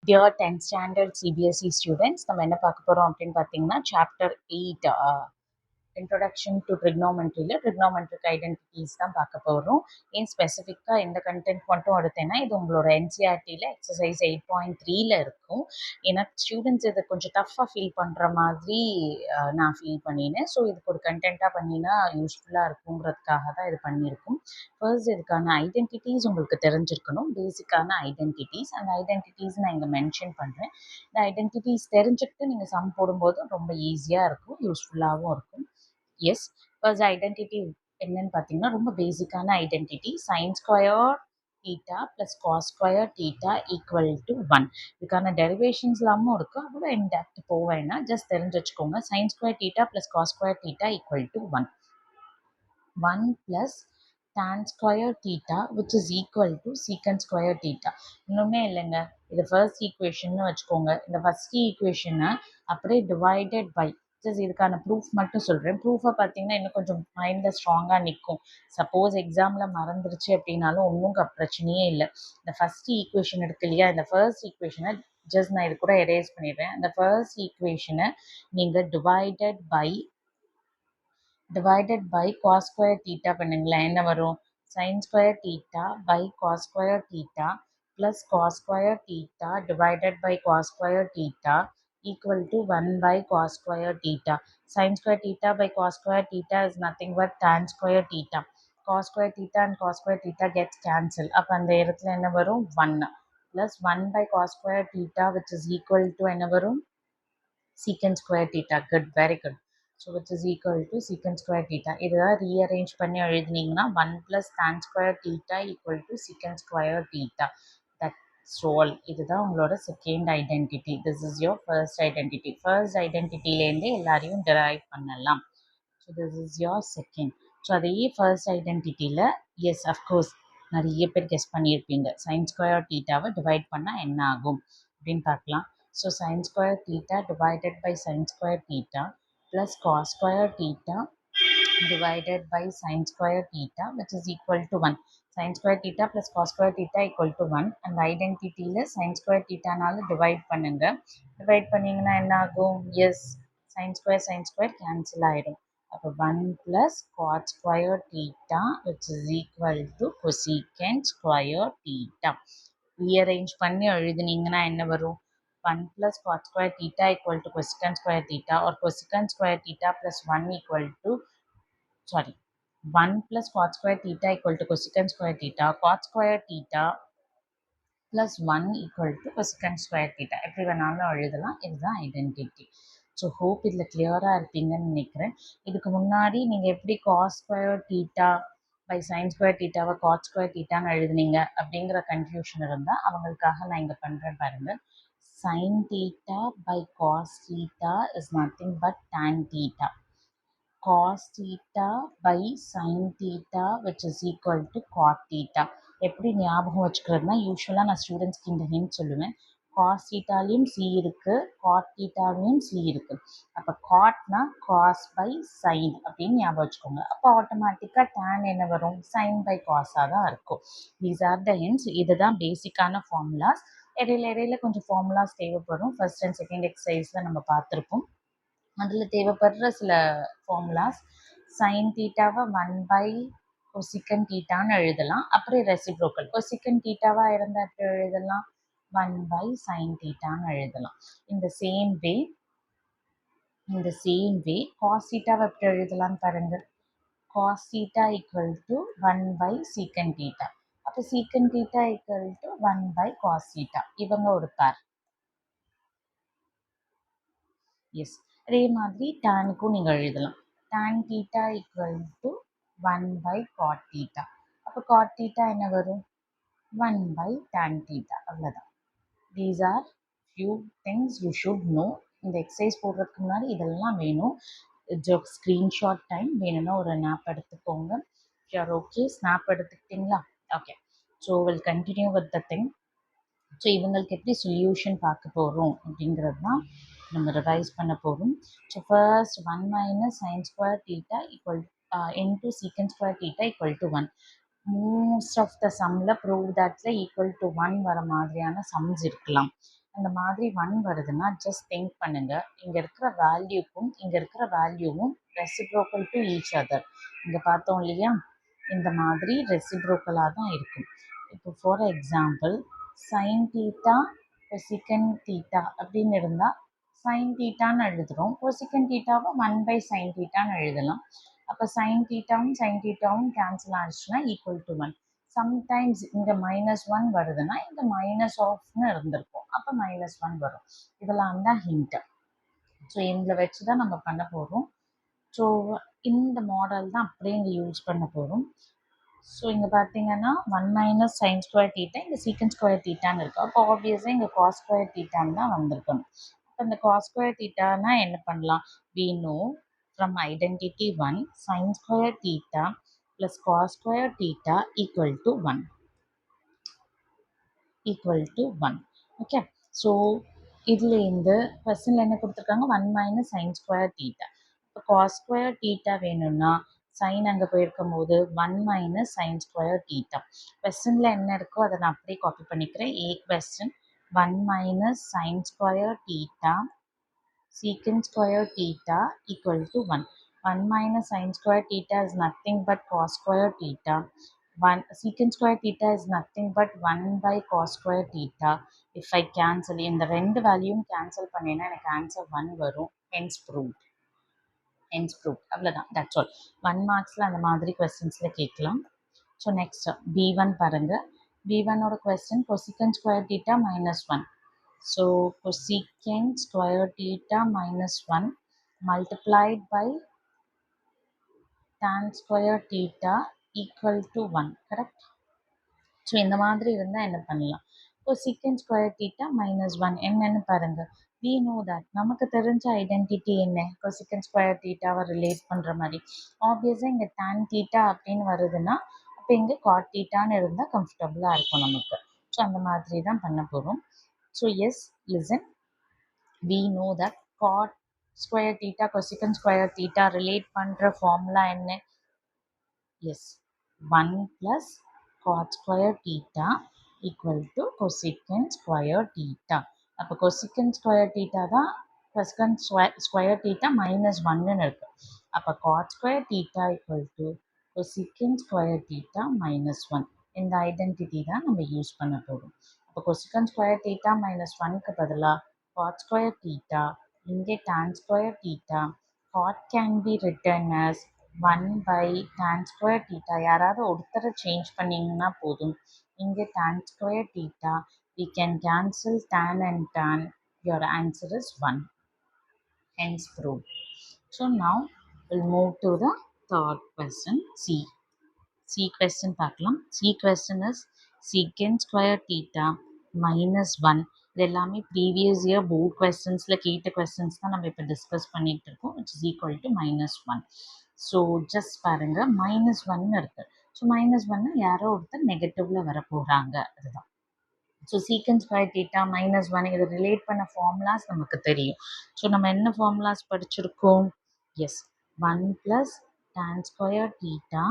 Dear 10th standard CBSE students, நம்ம என்ன பார்க்க போகிறோம் அப்படின்னு பார்த்தீங்கன்னா சாப்டர் 8 இன்ட்ரொடக்ஷன் டு ட்ரிக்னோமெட்ரியில் ட்ரிக்னோமெட்ரிக் ஐடென்டிட்டிஸ் தான் பார்க்க போகிறோம். ஏன் ஸ்பெசிஃபிக்காக இந்த கண்டென்ட் மட்டும் எடுத்தேன்னா இது உங்களோட என்சிஆர்டியில் எக்ஸசைஸ் 8.3ல இருக்கும். ஏன்னா ஸ்டூடெண்ட்ஸ் இதை கொஞ்சம் டஃப்பாக ஃபீல் பண்ணுற மாதிரி நான் ஃபீல் பண்ணினேன். ஸோ இதுக்கு ஒரு கண்டென்ட்டாக பண்ணினா யூஸ்ஃபுல்லாக இருக்குங்கிறதுக்காக தான் இது பண்ணியிருக்கோம். ஃபர்ஸ்ட் இதுக்கான ஐடென்டிட்டிஸ் உங்களுக்கு தெரிஞ்சிருக்கணும். பேசிக்கான ஐடென்டிட்டிஸ், அந்த ஐடென்டிட்டிஸ் நான் இங்கே மென்ஷன் பண்ணுறேன். இந்த ஐடென்டிட்டிஸ் தெரிஞ்சுக்கிட்டு நீங்கள் சம் போடும்போது ரொம்ப ஈஸியாக இருக்கும், யூஸ்ஃபுல்லாகவும் இருக்கும். எஸ், ஃபர்ஸ்ட் ஐடென்டிட்டி என்னன்னு பார்த்தீங்கன்னா ரொம்ப பேசிக்கான identity. Sine square theta plus cos square theta equal to 1. இதுக்கான டெரிவேஷன்ஸ் எல்லாமும் இருக்குது, அவ்வளோ இன்டெப்த் போவேன்னா ஜஸ்ட் தெரிஞ்சு வச்சுக்கோங்க. Sine square theta plus cos square theta equal to 1. 1 plus tan square theta which is equal to secant square theta. இன்னுமே இல்லைங்க, இது first equation வச்சுக்கோங்க. இந்த ஃபர்ஸ்ட் ஈக்குவேஷனை அப்படியே டிவைடட் பை, ஜஸ்ட் இதுக்கான ப்ரூஃப் மட்டும் சொல்கிறேன். ப்ரூஃபை பார்த்தீங்கன்னா இன்னும் கொஞ்சம் மைண்டில் ஸ்ட்ராங்காக நிற்கும். சப்போஸ் எக்ஸாமில் மறந்துருச்சு அப்படின்னாலும் ஒன்றும் பிரச்சனையே இல்லை. இந்த ஃபர்ஸ்ட் ஈக்குவேஷன் இருக்கு இல்லையா, இந்த ஃபர்ஸ்ட் ஈக்குவேஷனை ஜஸ்ட் நான் இது கூட எரேஸ் பண்ணிடுறேன். அந்த ஃபர்ஸ்ட் ஈக்குவேஷனை நீங்கள் divided by cos square theta பண்ணுங்களேன். என்ன வரும்? sin square theta by cos square theta plus cos square theta divided by cos square theta equal to 1 by cos square theta. sin square theta by cos square theta is nothing but tan square theta. cos square theta and cos square theta gets cancel. அப்போ அந்த இடத்துல என்ன வரும்? 1 plus 1 by cos square theta which is equal to என்ன வரும்? secant square theta. Good, very good. So which is equal to secant square theta. இதுதான் rearrange பண்ணி எழுதினீங்கன்னா 1 plus tan square theta equal to secant square theta. That's all. இதுதான் உங்களோட second identity. This is your first identity. First ஐடென்டிட்டிலேருந்தே எல்லாரையும் derive பண்ணலாம். So this is your second. So அதே first ஐடென்டிட்டியில் yes of course நிறைய பேர் கெஸ் பண்ணியிருப்பீங்க. சைன் ஸ்கொயர் தீட்டாவை டிவைட் பண்ணால் என்ன ஆகும் அப்படின்னு பார்க்கலாம். So sin square theta divided by sin square theta plus cos square theta divided by sin square theta which is equal to 1. Sin square theta plus cos square theta equal to 1. And identity la sin square theta நால divide பண்ணுங்க. divide பண்ணீங்கன்னா என்ன ஆகும்? Yes, sin square cancel ஆயிடும். அப்போ 1 plus cot square theta which is equal to cosecant square theta. rearrange பண்ணி எழுதினீங்கன்னா என்ன வரும்? 1 plus cot square theta equal to cosecant square theta or cosecant square theta plus 1 equal to 1 plus cot square theta equal to cosecant square theta, cot square theta plus 1 equal to cosecant square theta. எப்படி வேணாலும் எழுதலாம். இதுதான் identity. So hope இதில் கிளியராக இருப்பீங்கன்னு நினைக்கிறேன். இதுக்கு முன்னாடி நீங்கள் எப்படி cos square theta by sine square தீட்டாவை காட் ஸ்கொயர் தீட்டான்னு எழுதுனீங்க அப்படிங்கிற கன்ஃபியூஷன் இருந்தால் அவங்களுக்காக நான் இங்கே பண்ணுறேன் பாருங்கள். sin theta by cos theta is nothing but tan theta. cos theta by sin theta which is equal to cot theta. எப்படி ஞாபகம் வச்சுக்கிறதுனா யூஸ்வலாக நான் ஸ்டூடெண்ட்ஸ்க்கு இந்த ஹிண்ட் சொல்லுவேன். cos thetaலையும் c இருக்குது, cot thetaலையும் c இருக்குது. அப்போ காட்னா cos by sin அப்படின்னு ஞாபகம் வச்சுக்கோங்க. அப்போ ஆட்டோமேட்டிக்காக tan என்ன வரும்? sin by cosஆக தான் இருக்கும். These are the hints. இதுதான் பேசிக்கான ஃபார்முலாஸ். இடையில கொஞ்சம் ஃபார்முலாஸ் தேவைப்படும். ஃபர்ஸ்ட் அண்ட் செகண்ட் எக்ஸசைஸில் நம்ம பார்த்துருப்போம். அதில் தேவைப்படுற சில ஃபார்முலாஸ், சைன் தீட்டாவை 1 பை கொசிக்கன் தீட்டான்னு எழுதலாம். அப்புறம் ரெசிப்ரோக்கல் கொசிக்கன் தீட்டாவாக இருந்தால் எப்படி எழுதலாம்? 1 பை சைன் தீட்டான்னு எழுதலாம். இந்த சேம் வே காஸ் தீட்டாவை எப்படி எழுதலாம்னு பாருங்கள். cos theta equal to 1 by secant theta. அப்போ secant theta equal to 1 by cos theta. இவங்க ஒரு பேர். எஸ், அதே மாதிரி டேனுக்கும் நீங்கள் எழுதலாம். tan theta equal to 1 by cot theta. அப்போ cot theta என்ன வரும்? 1 by tan theta. அவ்வளோதான். These are few things you should know. இந்த எக்ஸசைஸ் போடுறதுக்கு முன்னாடி இதெல்லாம் வேணும். ஸ்க்ரீன்ஷாட் டைம் வேணும்னா ஒரு ஸ்னாப் எடுத்துக்கோங்க. யூஆர் ஓகே, ஸ்னாப் எடுத்துக்கிட்டிங்களா? Okay, so will continue with the thing. ஸோ இவங்களுக்கு எப்படி சொல்யூஷன் பார்க்க போகிறோம் அப்படிங்கிறது தான் நம்ம ரிவைஸ் பண்ண போகிறோம். So first 1 minus sine square theta equal into secant square theta equal to 1. Most of the சம்மில் ப்ரூவ் தட்ல ஈக்குவல் டு 1 வர மாதிரியான சம்ஸ் இருக்கலாம். அந்த மாதிரி 1 வருதுன்னா ஜஸ்ட் திங்க் பண்ணுங்க, இங்கே இருக்கிற வேல்யூக்கும் இங்கே இருக்கிற வேல்யூவும் ரெசிப்ரோக்கல் டு ஈச் அதர். இங்கே பார்த்தோம் இல்லையா, இந்த மாதிரி ரெசிப்ரோக்கலாக தான் இருக்கும். இப்போ for example sine theta cosecant theta அப்படின்னு இருந்தால் சைன் தீட்டான்னு எழுதுகிறோம், கொசிகன் தீட்டாவை 1/sin தீட்டான்னு எழுதலாம். அப்போ சைன் தீட்டாவும் கேன்சல் ஆகிடுச்சுன்னா ஈக்குவல் டு 1. சம்டைம்ஸ் இங்கே -1 வருதுன்னா இங்கே மைனஸ் ஆஃப்னு இருந்திருக்கும், அப்போ -1 வரும். இதெல்லாம் தான் ஹிண்ட். ஸோ இதில் வச்சு தான் நம்ம பண்ண போகிறோம். ஸோ இந்த மாடல் தான் அப்படியே இங்கே யூஸ் பண்ண போகிறோம். ஸோ இங்கே பார்த்தீங்கன்னா 1 - sin ஸ்கொயர் தீட்டா, இங்கே சீக்கன் ஸ்கொயர் தீட்டான்னு இருக்குது. அப்போ ஆப்வியஸாக இங்கே காஸ் ஸ்கொயர் தீட்டான்னு தான் வந்திருக்கணும். அப்போ இந்த காஸ் ஸ்கொயர் தீட்டானா என்ன பண்ணலாம்? we know from identity 1 sin square theta plus cos square theta equal to 1. Okay. So இதுலேருந்து கொஸ்டினில் என்ன கொடுத்துருக்காங்க? 1 - sin square theta. இப்போ காஸ் ஸ்கொயர் தீட்டா வேணும்னா சைன் அங்கே போயிருக்கும் போது 1 - sin square theta. கொஸ்டினில் என்ன இருக்கோ அதை நான் அப்படியே காப்பி பண்ணிக்கிறேன். Question 1 - sin square theta secant square theta equal to 1. 1 - sin square theta is nothing but cos square theta. 1 secant square theta is nothing but 1/cos square theta. If I cancel இந்த ரெண்டு வேல்யூவும் cancel பண்ணேன்னா எனக்கு answer 1 வரும். hence proved. அவ்வளோதான், that's all. 1 மார்க்ஸில் அந்த மாதிரி கொஸ்டின்ஸில் கேட்கலாம். ஸோ நெக்ஸ்ட் B1 பாருங்க. B1ஓட question cosecant square theta -1. So cosecant square theta -1 multiplied by tan square theta equal to 1. Correct? So இந்த மாதிரி இருந்தால் என்ன பண்ணலாம்? cosecant square theta -1 என்னன்னு பாருங்க. we know that நமக்கு தெரிஞ்ச ஐடென்டிட்டி என்ன? cosecant square thetaவை ரிலேட் பண்ணுற மாதிரி ஆப்வியஸாக இங்கே tan theta அப்படின்னு வருதுன்னா அப்போ இங்கே cot thetaன்னு இருந்தால் கம்ஃபர்டபுளாக இருக்கும் நமக்கு. ஸோ அந்த மாதிரி தான் பண்ண போகிறோம். So yes, listen. we know that cot square theta cosecant square theta relate பண்ற ஃபார்முலா என்ன? yes, 1 plus cot square theta equal to cosecant square theta. அப்போ cosecant square theta தான் cosecant square theta -1 இருக்கு. அப்போ cot square theta equal to cosecant square theta -1. இந்த identity தான் நம்ம use பண்ண போகிறோம். அப்போ cosecant square theta -1க்கு பதிலாக cot square theta, இங்கே tan square theta, cot can be written as 1/tan square theta. யாராவது ஒருத்தரை சேஞ்ச் பண்ணிங்கன்னா போதும். இங்கே tan square theta, we can cancel tan and tan. Your answer is 1. Hence proved. So now we'll move to the third question, C. C question பார்க்கலாம். C question is secant square theta -1. இது எல்லாமே previous year board கொஸ்டின்ஸில் கேட்ட questions தான் நம்ம இப்போ discuss பண்ணிகிட்டு இருக்கோம். which is equal to -1. So just பாருங்கள், -1 இருக்குது. ஸோ -1 யாரோ ஒருத்தர் நெகட்டிவில் வர போகிறாங்க, அதுதான். ஸோ secant square theta -1 இதை ரிலேட் பண்ண ஃபார்முலாஸ் நமக்கு தெரியும். ஸோ நம்ம என்ன ஃபார்முலாஸ் படிச்சிருக்கோம்? Yes, 1 plus tan square theta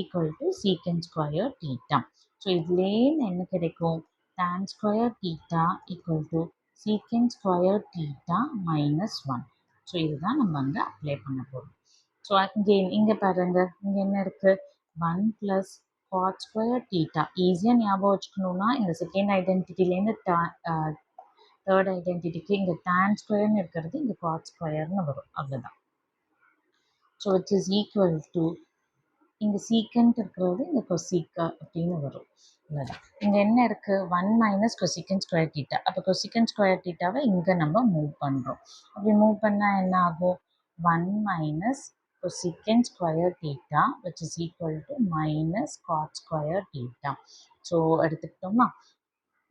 equal to secant square theta. So இதுலேயே என்ன கிடைக்கும்? tan square theta equal to secant square theta -1. So இதுதான் நம்ம அங்கே அப்ளை பண்ண போகிறோம். ஸோ இங்கே பாருங்க, இங்கே என்ன இருக்குது? 1 plus cot square theta. ஈஸியாக ஞாபகம் வச்சுக்கணுன்னா இந்த செகண்ட் ஐடென்டிட்டிலேருந்து தேர்ட் ஐடென்டிட்டிக்கு இங்கே tan ஸ்கொயர்னு இருக்கிறது இங்கே cot ஸ்கொயர்னு வரும், அவ்வளோதான். So it is equal to இங்கே சீக்கண்ட் இருக்கிறது இங்கே கொசிக்க அப்படின்னு வரும், அவ்வளோதான். இங்கே என்ன இருக்குது? 1 - cosecant square theta. அப்போ cosecant square thetaவை இங்கே நம்ம மூவ் பண்ணுறோம். அப்படி மூவ் பண்ணால் என்ன ஆகும்? 1 - cosecant square theta which is equal to -cot square theta. So எடுத்துக்கிட்டோமா,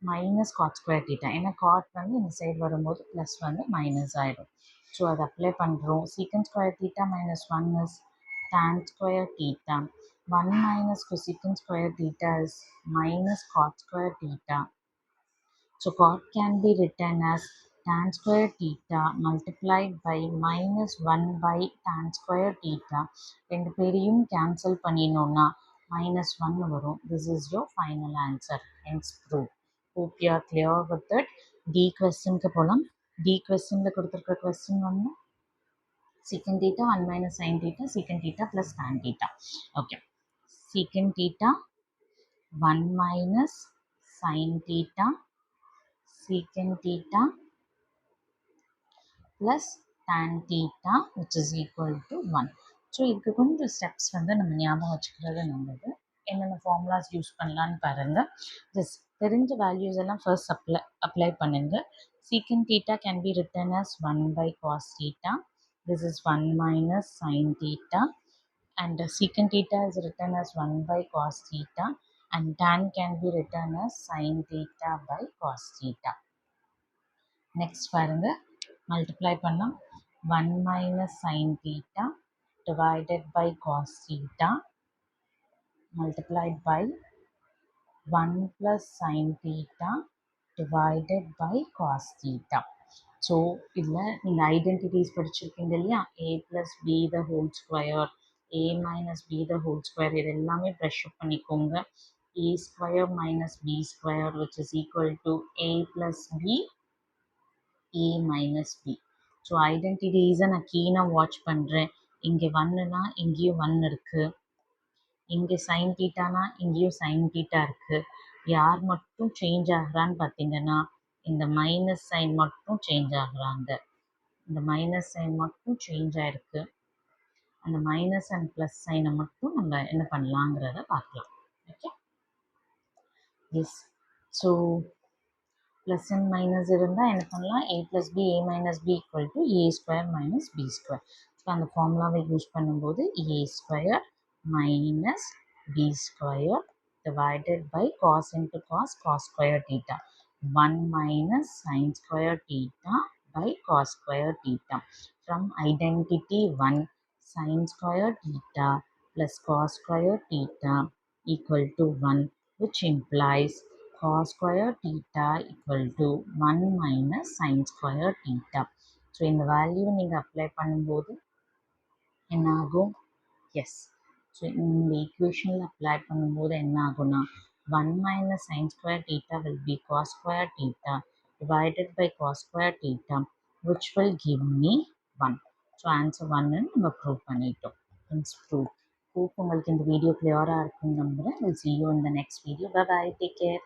-cot square theta. ஏன்னா காட் வந்து இந்த சைடு வரும்போது ப்ளஸ் வந்து மைனஸ் ஆகிடும். ஸோ அதை அப்ளை பண்ணுறோம். secant square theta -1 is tan square theta. 1 - cosecant square theta is -cot square theta. So cot can be written as tan square theta multiplied by -1/tan square theta. ரெண்டு பேரையும் cancel பண்ணினோம்னா -1 வரும். This is your final answer. Hence proved. Hope you are clear with it. D கொஸ்டினுக்கு போகலாம். D கொஸ்டினில் கொடுத்துருக்க question வந்து secant theta 1 minus sin theta secant theta plus tan theta. Okay. Secant theta 1 minus sin theta secant theta plus tan theta which is equal to 1. So இதுக்கு கொஞ்சம் steps வந்து நம்ம ஞாபகம் வச்சுக்கிறது நல்லது. என்னென்ன ஃபார்முலாஸ் யூஸ் பண்ணலான்னு பாருங்க. திஸ் தெரிஞ்ச வேல்யூஸ் எல்லாம் ஃபர்ஸ்ட் அப்ளை பண்ணுங்க. Secant theta can be written as 1 by cos theta. This is 1 minus sin theta. And secant theta is written as 1 by cos theta. And tan can be written as sin theta by cos theta. Next பாருங்க, multiply பண்ணலாம். 1 minus sin theta divided by cos theta multiplied by 1 plus sin theta divided by cos theta. So இதில் நீங்கள் identities படிச்சிருக்கீங்க இல்லையா, a plus b the whole square, a minus b the whole square, இது எல்லாமே brush அப் பண்ணிக்கோங்க. a square minus b square which is equal to a plus b a minus b. So ஐடென்டிட்டிஸை நான் கீனாக வாட்ச் பண்ணுறேன். இங்கே ஒன்றுனா இங்கேயும் 1 இருக்குது, இங்கே சைன் தீட்டானா இங்கேயும் சைன் தீட்டா இருக்குது. யார் மட்டும் சேஞ்ச் ஆகுறான்னு பார்த்தீங்கன்னா இந்த மைனஸ் சைன் மட்டும் சேஞ்ச் ஆகுறாங்க. இந்த மைனஸ் சைன் மட்டும் சேஞ்ச் ஆகிருக்கு. அந்த மைனஸ் அண்ட் ப்ளஸ் சைனை மட்டும் நம்ம என்ன பண்ணலாங்கிறத பார்க்கலாம். Okay, yes. So plus and minus இருந்தால் என்ன பண்ணலாம், a plus b a minus b equal to a square minus b square. So அந்த ஃபார்முலாவை யூஸ் பண்ணும்போது a square minus b square divided by cos into cos, cos square theta. 1 minus sin square theta by cos square theta. From identity 1, sin square theta plus cos square theta equal to 1, which implies cos square theta equal to 1 minus sin square theta. So இந்த வேல்யூவை நீங்கள் apply பண்ணும்போது என்ன ஆகும், S. So இந்த ஈக்குவேஷனில் apply பண்ணும்போது என்ன ஆகும்னா 1 minus sin square theta will be cos square theta divided by cos square theta which will give me 1. So answer 1ன்னு நம்ம ப்ரூவ் பண்ணிட்டோம். It's prove. ஹோப் உங்களுக்கு இந்த வீடியோ கிளியராக இருக்குன்னு நம்புகிறேன். Will see you in the next video. Bye bye. Take care.